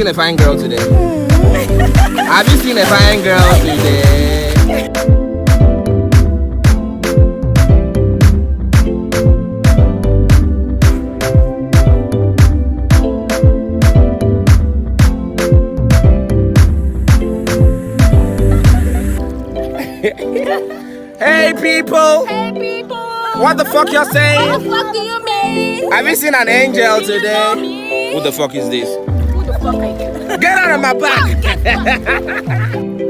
a fine girl today? Have you seen a fine girl today? Hey people! Hey people! What the fuck you're saying? What the fuck do you mean? Have you seen an angel today? Me? Who the fuck is this? Who the fuck are you? Get out of my back!